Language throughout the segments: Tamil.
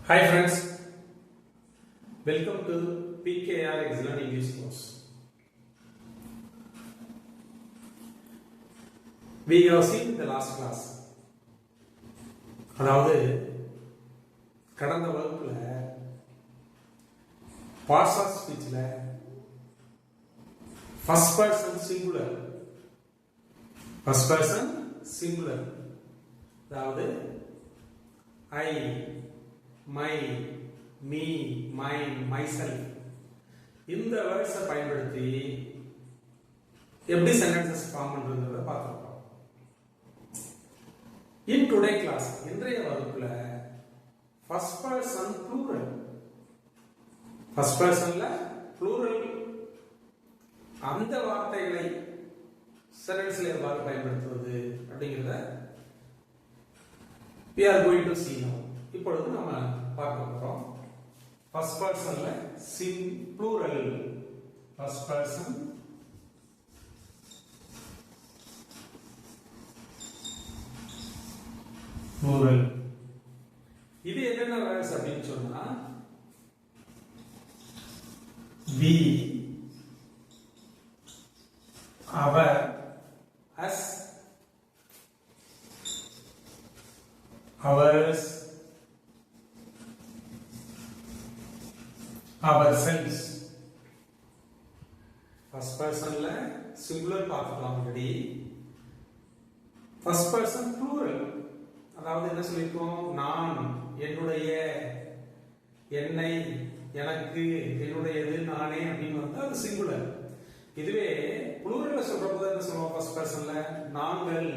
Hi friends, welcome to PKR Excellent English course. We have seen the last class. அதாவது கடந்த வகுப்புல பார்ட்ஸ் ஆஃப் ஸ்பீச்ல ஃபர்ஸ்ட் பர்சன் சிங்குலர் அதாவது I, my, me, mine, myself இந்த வேர்ட்ஸை பயன்படுத்தி எப்படி சென்டென்சஸ் ஃபார்ம் பண்றதுன்றத பார்த்துருக்கோம். இன் டுடே கிளாஸ் இன்றைய வகுப்புல ஃபர்ஸ்ட் பர்சன் ப்ளூரல் அந்த வார்த்தைகளை சென்டென்ஸ்ல எவ்வாறு பயன்படுத்துவது அப்படிங்கிறத we are going to see now. இப்பொழுது நம்ம பார்க்க போறோம். ஃபர்ஸ்ட் பர்சன்ல ப்ளூரல் ஃபர்ஸ்ட் பர்சன் ப்ளூரல் இது என்னென்ன வேர்ட்ஸ் அப்படின்னு சொன்னா we, our, us, ours, ourselves. First பர்சன்ல சிங்குலர் பார்த்துக்கலாம் ஆல்ரெடி. ஃபர்ஸ்ட் பர்சன் ப்ளூரல் அதாவது என்ன சொல்லிருக்கோம், நான், என்னுடைய, என்னை, எனக்கு, என்னுடையது, நானே அப்படின்னு வந்து அது சிங்குலர். இதுவே ப்ளூரல்ல சொல்றப்போ என்ன சொல்லுவோம், ஃபர்ஸ்ட் பர்சன்ல நாங்கள்,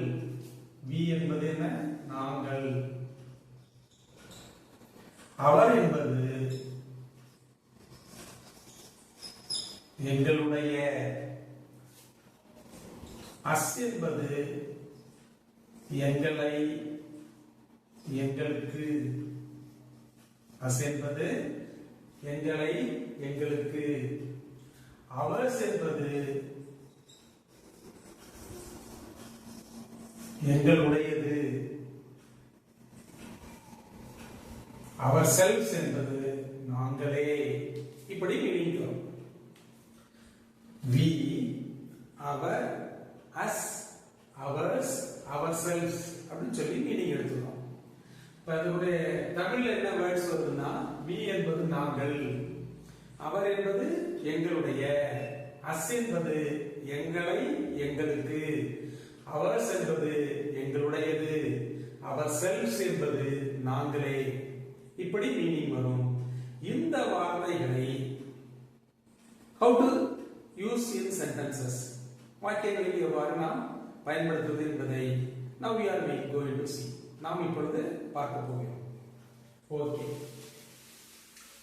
we என்பது என்ன, நாங்கள், அவர் என்பது எங்களுடைய, அஸ் என்பது எங்களை, எங்களுக்கு, அஸ் என்பது எங்களை, எங்களுக்கு, அவர்ஸ் என்பது எங்களுடையது, அவர் செல்ஃப்ஸ் என்பது நாங்களே. இப்படி மீனிங் வரும். we, our, us, ours, ourselves அப்படின்னு சொல்லி மீனிங் எடுத்துக்கிறோம். இப்ப அதோட தமிழ்ல என்ன வேர்ட்ஸ் வருதுன்னா we என்பது நாங்கள், அவர் என்பது எங்களுடைய, அஸ் என்பது எங்களை, எங்களுக்கு, அவர்ஸ் என்பது எங்களுடையது, அவர் செல்ஃப்ஸ் என்பது நாங்களே. இப்படி மீனிங் வரும். இந்த வார்த்தைகளை how to use in sentences வாக்கியங்களில் எவ்வாறு நாம் பயன்படுத்துவது என்பதை now we are going to see. நாம் இப்பொழுது பார்க்க போகிறோம். ஓகே,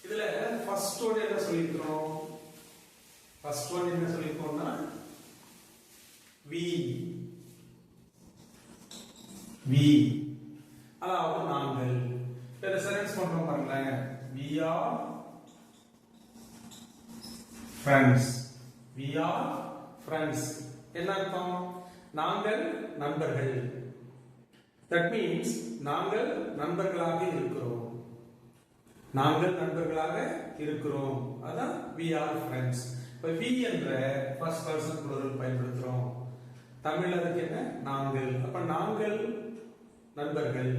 இதுல ஃபர்ஸ்ட் ஒன் என்ன சொல்லிருக்கோம், ஃபர்ஸ்ட் ஒன் என்ன சொல்லிருக்கோம்னா we அதாவது நாங்கள். இத சென்டென்ஸ் பண்றோம் பாருங்க, we are friends. என்ன அர்த்தம், நாங்கள் நண்பர்கள். that means நாங்கள் நண்பர்களாக இருக்கிறோம். அதான் we are friends. இப்ப we என்ற first person plural பயன்படுத்துறோம். தமிழ்ல அதுக்கு என்ன, நாங்கள். அப்ப நாங்கள் நண்பர்கள்.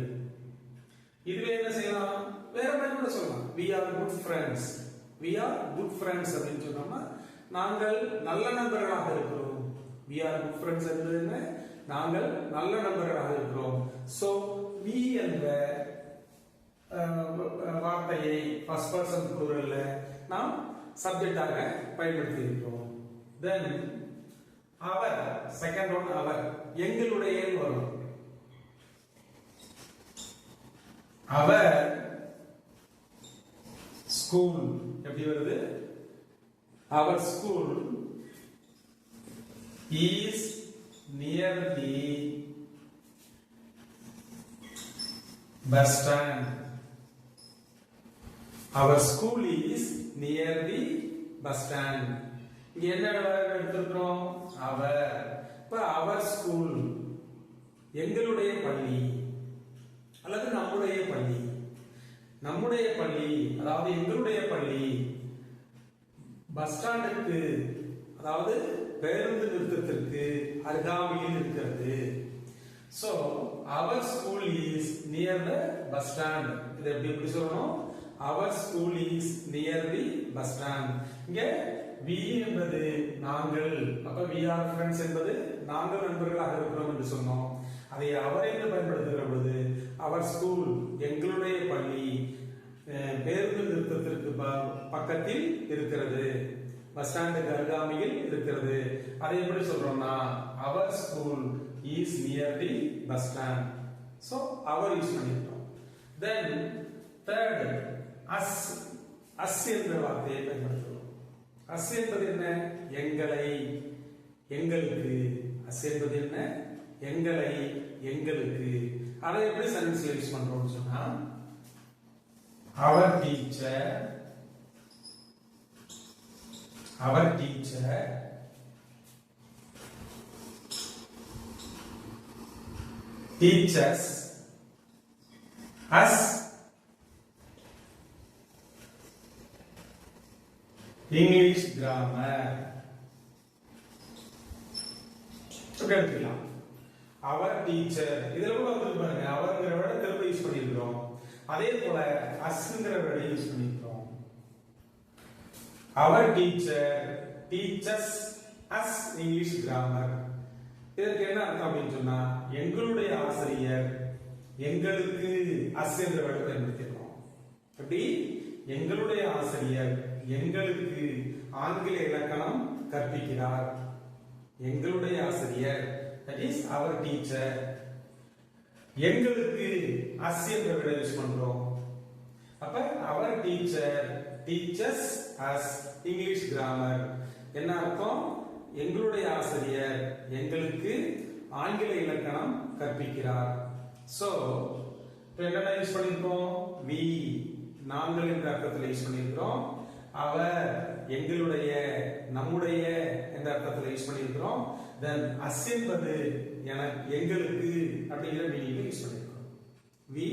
இதுவே என்ன செய்யலாம், வேற மாதிரி கூட சொல்லலாம், we are good friends அப்படின்னு சொன்னோம்னா நாங்கள் நல்ல நண்பர்களாக இருக்கிறோம். we are good friends என்பது என்ன, நாங்கள் நல்ல நண்பர்களாக இருக்கிறோம். so we என்ற வார்த்தையை ஃபர்ஸ்ட் பர்சன் ப்ளூரல்ல நாம் சப்ஜெக்டாக பயன்படுத்தி இருக்கிறோம். then அவர், செகண்ட் ஒன் அவர், எங்களுடைய வரும். அவர் ஸ்கூல் எப்படி வருது, our school is near the bus stand. Our school is near the bus stand. இங்க என்ன எடுத்துக்கிறோம், அவர். இப்ப our school எங்களுடைய பள்ளி அல்லது நம்முடைய பள்ளி. நம்முடைய பள்ளி அதாவது எங்களுடைய பள்ளி பஸ் ஸ்டாண்டுக்கு அதாவது பேருந்து நிறுத்தத்திற்கு அருகாமையில் இருக்கிறது. So our school is near the bus stand. இதை எப்படி சொல்லணும்? Our school is near the bus stand. இங்க we என்பது நாங்கள், அப்ப we are friends என்பது நாங்கள் நண்பர்களாக இருக்கிறோம் என்று சொன்னோம். அதை அவர் என்று பயன்படுத்துகிற பொழுது our school எங்களுடைய பள்ளி பேருந்து நிறுத்தத்திற்கு பக்கத்தில் இருக்கிறது, பஸ் ஸ்டாண்டுக்கு அருகாமையில் இருக்கிறது. அதை எப்படி சொல்றோம்னா our school is near the bus stand. So our use பண்ணிட்டோம். Then third us என்ற வார்த்தையை பயன்படுத்துகிறோம். us என்பது என்ன? எங்களை, எங்களுக்கு. us என்பது என்ன? எங்களை, எங்களுக்கு. அதை எப்படி சென்டென்ஸ்ல யூஸ் பண்றோம்னு சொன்னா our teacher teaches us English grammar. எடுத்துக்கலாம். our teacher இதுல கூட வந்து பாருங்க, அவர்ங்கற வேர்டை திரும்ப யூஸ் பண்ணிருக்கோம். அதே போல asங்கற வேர்டை யூஸ் பண்ணிருக்கோம். our teacher teaches us English grammar. இதற்கு என்ன அர்த்தம் அப்படின்னு சொன்னா எங்களுடைய ஆசிரியர் எங்களுக்கு us என்ற வேர்டை பயன்படுத்திருக்கோம். அப்படி எங்களுடைய ஆசிரியர் எங்களுக்கு ஆங்கில இலக்கணம் கற்பிக்கிறார். எங்களுடைய ஆசிரியர் that is our teacher எங்களுக்கு us என்ற வேர்டை யூஸ் பண்றோம். அப்ப our teacher teaches us English grammar. என்ன அர்த்தம்? எங்களுடைய ஆசிரியர் எங்களுக்கு ஆங்கில இலக்கணம் கற்பிக்கிறார். சோ இப்போ என்ன யூஸ் பண்ணிருக்கோம்? we நாங்கள் என்ற அர்த்தத்தில் யூஸ் பண்ணிருக்கிறோம். அவர் எங்களுடைய, நம்முடைய என்ற அர்த்தத்தில் யூஸ் பண்ணிருக்கிறோம். தென் us என்பது எங்களுக்கு அப்படிங்கிற மீனிங்ல யூஸ் பண்ணிருக்கிறோம். we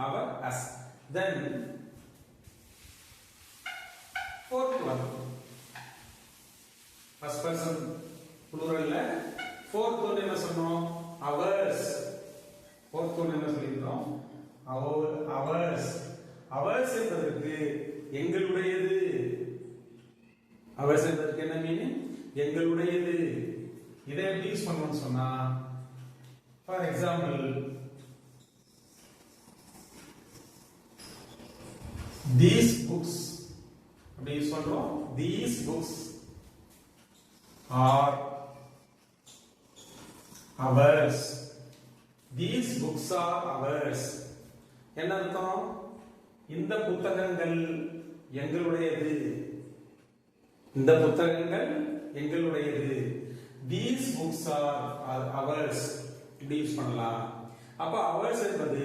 our us. then fourth one first person pluralல fourth one என்ன சொன்னோம்? ours. fourth one என்ன சொல்லிருக்கோம்? ours. ours என்பதற்கு எங்களுடையது. ours என்பதற்கு என்ன மீனிங்? எங்களுடையது. இதை எப்படி யூஸ் பண்ணணும்னு சொன்னா ஃபார் எக்ஸாம்பிள் these books அப்படி யூஸ் பண்றோம். these books are ours. these books are ours. என்ன அர்த்தம்? இந்த புத்தகங்கள் எங்களுடையது. இந்த புத்தகங்கள் எங்களுடையது. these books are ours. இப்படி யூஸ் பண்ணலாம். அப்ப ours என்பது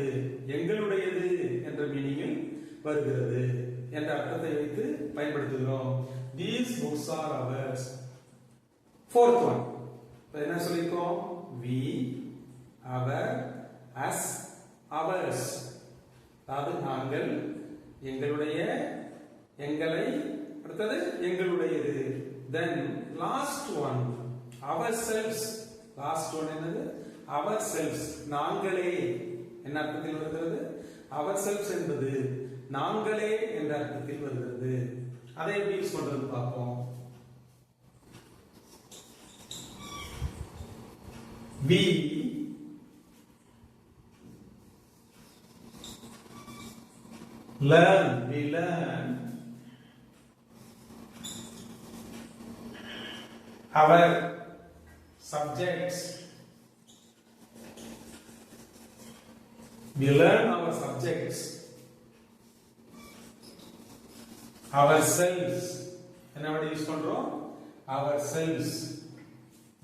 எங்களுடையது என்ற மீனிங்கில் வருகிறது என்ற அர்த்தத்தை வைத்து பயன்படுத்துகிறோம். these books are ours. fourth one என்ன சொல்லிருக்கோம்? we our us ours. அதாவது நாங்கள், எங்களுடைய, எங்களை, அடுத்தது எங்களுடையது. then last one ourselves. last one என்னது? ourselves. நாங்களே என்ன அர்த்தத்தில் வருகிறது? ourselves என்பது நாங்களே என்ற அர்த்தத்தில் வருகிறது. அதை எப்படி யூஸ் பண்றது பார்ப்போம். we learn our subjects. We learn our subjects. ourselves. என்ன வேர்ட் யூஸ் பண்றோம்? ourselves.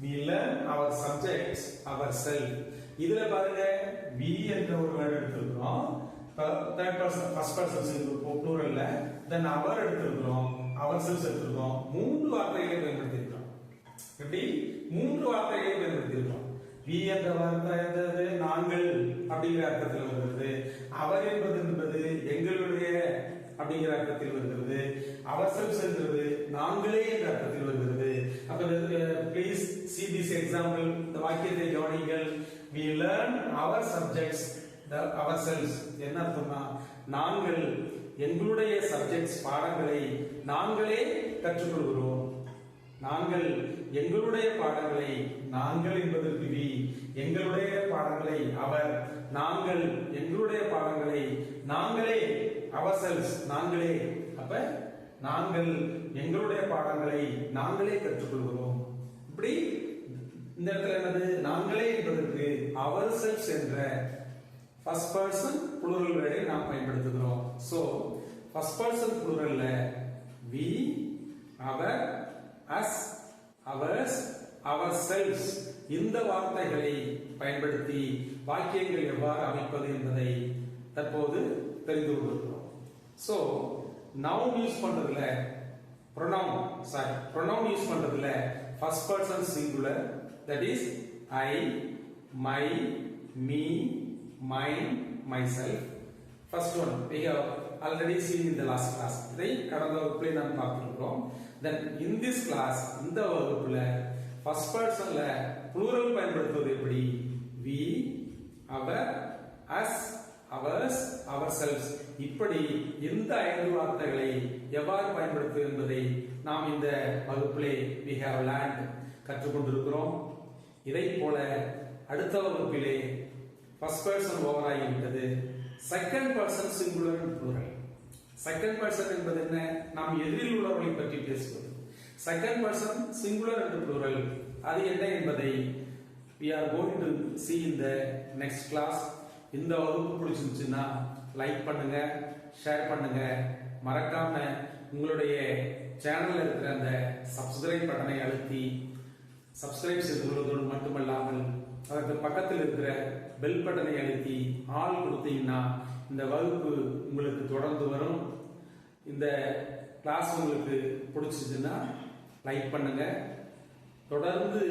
we learn our subjects ourselves. இதுல பாருங்க we என்ற ஒரு வேர்ட் எடுத்துக்கிறோம். third person first person singular pluralல then our எடுத்துக்கிறோம், ourselves எடுத்துக்கிறோம். மூன்று வார்த்தைகளை பயன்படுத்தியிருக்கோம். எப்படி? மூன்று வார்த்தைகளை பயன்படுத்தியிருக்கோம். we என்ற வார்த்தை நாங்கள் அப்படிங்கிற அர்த்தத்தில் வருகிறது. அவர் என்பது எங்களுடைய அப்படிங்கிற அர்த்தத்தில் வருகிறது. ourselves என்றது நாங்களே என்ற அர்த்தத்தில் வருகிறது. அப்ப please see this example. இந்த வாக்கியத்தை கவனிங்கள். we learn our subjects ourselves. என்ன அர்த்தம்னா நாங்கள் எங்களுடைய சப்ஜெக்ட்ஸ் பாடங்களை நாங்களே கற்றுக்கொள்கிறோம். நாங்கள் எங்களுடைய பாடங்களை, நாங்கள் என்பதற்கு வி, எங்களுடைய பாடங்களை அவர், நாங்கள் எங்களுடைய பாடங்களை நாங்களே, ourselves நாங்களே. அப்ப நாங்கள் எங்களுடைய பாடங்களை நாங்களே கற்றுக்கொள்கிறோம். இப்படி இந்த இடத்துல என்னது நாங்களே என்பதற்கு ourselves என்ற first person plural word நாம் பயன்படுத்துகிறோம். So first person pluralல we, our, us, ours, ourselves இந்த வார்த்தைகளை பயன்படுத்தி வாக்கியங்கள் எவ்வாறு அமைப்பது என்பதை தற்போது தெரிந்து கொள்கிறோம். So noun யூஸ் பண்றதுல pronoun யூஸ் பண்றதுல first person singular, that is I, my, me, mine, myself. First one we have already seen in the last class. இதை கடந்த வகுப்பில் நாம் பார்த்திருக்கிறோம். Then in this class இந்த வகுப்புல first personல plural பயன்படுத்துவது எப்படி? we, our, us, ours, ourselves. இப்படி இந்த 5 வார்த்தைகளை எவ்வாறு பயன்படுத்துவது என்பதை நாம் இந்த வகுப்பிலே we have learned கற்றுக்கொண்டிருக்கிறோம். இதை போல அடுத்த வகுப்பிலே first person ஓவர் ஆகிவிட்டது. second person singular and plural. second person என்பது என்ன? நாம் எதிரில் உள்ளவர்களை பற்றி பேசுவது. second person singular and plural அது என்ன என்பதை we are going to see in the next class. இந்த வகுப்பு பிடிச்சிருந்துச்சுன்னா லைக் பண்ணுங்க, ஷேர் பண்ணுங்க, மறக்காம உங்களுடைய சேனல்ல இருக்கிற அந்த சப்ஸ்கிரைப் பட்டனை அழுத்தி சப்ஸ்கிரைப் செய்து கொள்வதோடு மட்டுமல்லாமல் அதற்கு பக்கத்தில் இருக்கிற பெல் பட்டனை அழுத்தி ஆல் கொடுத்தீங்கன்னா இந்த வகுப்பு உங்களுக்கு தொடர்ந்து வரும். இந்த கிளாஸ் உங்களுக்கு பிடிச்சிச்சுன்னா லைக் பண்ணுங்க, தொடர்ந்து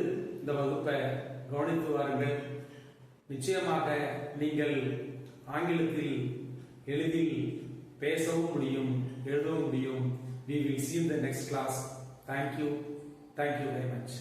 இந்த வகுப்பை கவனித்து வாருங்கள். நிச்சயமாக நீங்கள் ஆங்கிலத்தில் எளிதில் பேசவும் முடியும், எழுதவும் முடியும். We will see in the next class. Thank you very much.